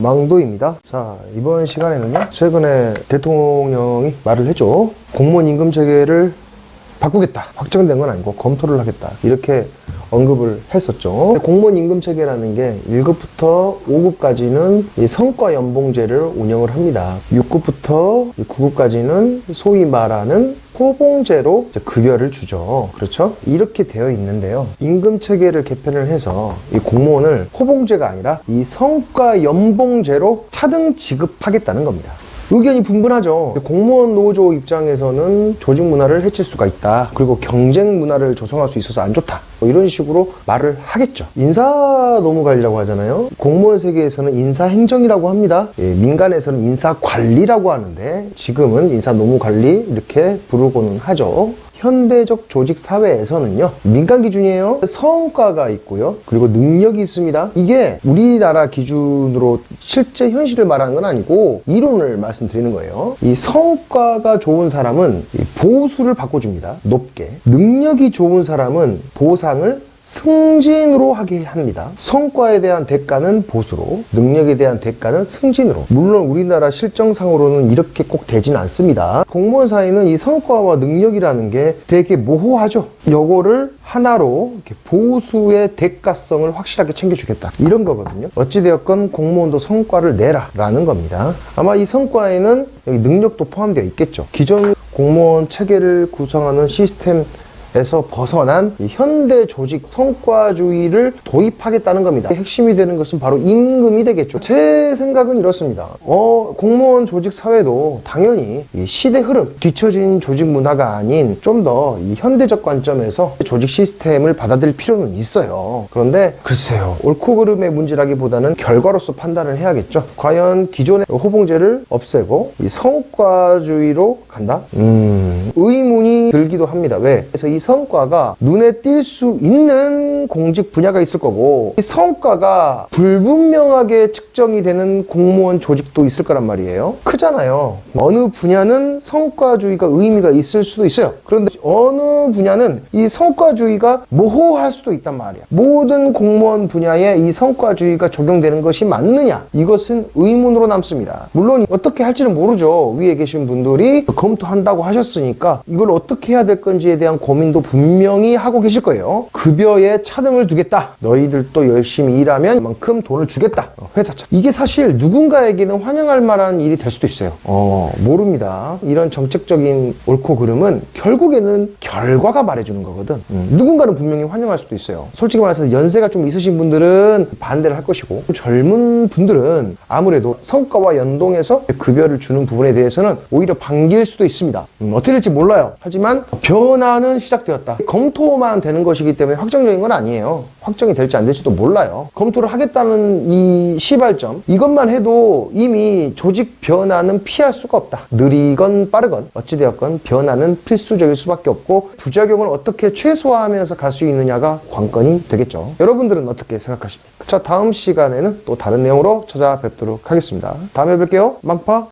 망도입니다. 자, 이번 시간에는요, 최근에 대통령이 말을 했죠. 공무원 임금 체계를 바꾸겠다. 확정된 건 아니고 검토를 하겠다. 이렇게 언급을 했었죠. 공무원 임금 체계라는 게 1급부터 5급까지는 이 성과 연봉제를 운영을 합니다. 6급부터 9급까지는 소위 말하는 호봉제로 급여를 주죠. 그렇죠? 이렇게 되어 있는데요. 임금 체계를 개편을 해서 이 공무원을 호봉제가 아니라 이 성과 연봉제로 차등 지급하겠다는 겁니다. 의견이 분분하죠. 공무원 노조 입장에서는 조직 문화를 해칠 수가 있다. 그리고 경쟁 문화를 조성할 수 있어서 안 좋다. 뭐 이런 식으로 말을 하겠죠. 인사노무관리라고 하잖아요. 공무원 세계에서는 인사행정이라고 합니다. 민간에서는 인사관리라고 하는데 지금은 인사노무관리 이렇게 부르고는 하죠. 현대적 조직 사회에서는요, 민간 기준이에요. 성과가 있고요. 그리고 능력이 있습니다. 이게 우리나라 기준으로 실제 현실을 말하는 건 아니고 이론을 말씀드리는 거예요. 이 성과가 좋은 사람은 보수를 바꿔줍니다. 높게. 능력이 좋은 사람은 보상을 승진으로 하게 합니다. 성과에 대한 대가는 보수로, 능력에 대한 대가는 승진으로. 물론 우리나라 실정상으로는 이렇게 꼭 되진 않습니다. 공무원 사이는 이 성과와 능력이라는 게 되게 모호하죠. 요거를 하나로 이렇게 보수의 대가성을 확실하게 챙겨주겠다. 이런 거거든요. 어찌되었건 공무원도 성과를 내라 라는 겁니다. 아마 이 성과에는 여기 능력도 포함되어 있겠죠. 기존 공무원 체계를 구성하는 시스템 에서 벗어난 현대 조직 성과주의를 도입하겠다는 겁니다. 핵심이 되는 것은 바로 임금이 되겠죠. 제 생각은 이렇습니다. 공무원 조직 사회도 당연히 이 시대 흐름, 뒤처진 조직 문화가 아닌 좀 더 이 현대적 관점에서 조직 시스템을 받아들일 필요는 있어요. 그런데 글쎄요, 옳고 그름의 문제라기보다는 결과로서 판단을 해야겠죠. 과연 기존의 호봉제를 없애고 이 성과주의로 간다? 의문이 들기도 합니다. 왜? 그래서 이 성과가 눈에 띌 수 있는 공직 분야가 있을 거고, 이 성과가 불분명하게 측정이 되는 공무원 조직도 있을 거란 말이에요. 크잖아요. 어느 분야는 성과주의가 의미가 있을 수도 있어요. 그런데 어느 분야는 이 성과주의가 모호할 수도 있단 말이야. 모든 공무원 분야에 이 성과주의가 적용되는 것이 맞느냐? 이것은 의문으로 남습니다. 물론 어떻게 할지는 모르죠. 위에 계신 분들이 검토한다고 하셨으니까 이걸 어떻게 해야 될 건지에 대한 고민도 분명히 하고 계실 거예요. 급여에 차등을 두겠다. 너희들도 열심히 일하면 그만큼 돈을 주겠다. 회사차. 이게 사실 누군가에게는 환영할 만한 일이 될 수도 있어요. 모릅니다. 이런 정책적인 옳고 그름은 결국에는 결과가 말해주는 거거든. 누군가는 분명히 환영할 수도 있어요. 솔직히 말해서 연세가 좀 있으신 분들은 반대를 할 것이고, 젊은 분들은 아무래도 성과와 연동해서 급여를 주는 부분에 대해서는 오히려 반길 수도 있습니다. 어떻게 될지 몰라요. 하지만 변화는 시작되었다. 검토만 되는 것이기 때문에 확정적인 건 아니에요. 확정이 될지 안 될지도 몰라요. 검토를 하겠다는 이 시발점, 이것만 해도 이미 조직 변화는 피할 수가 없다. 느리건 빠르건 어찌되었건 변화는 필수적일 수밖에 없고, 부작용을 어떻게 최소화하면서 갈 수 있느냐가 관건이 되겠죠. 여러분들은 어떻게 생각하십니까? 자, 다음 시간에는 또 다른 내용으로 찾아뵙도록 하겠습니다. 다음에 뵐게요. 망파.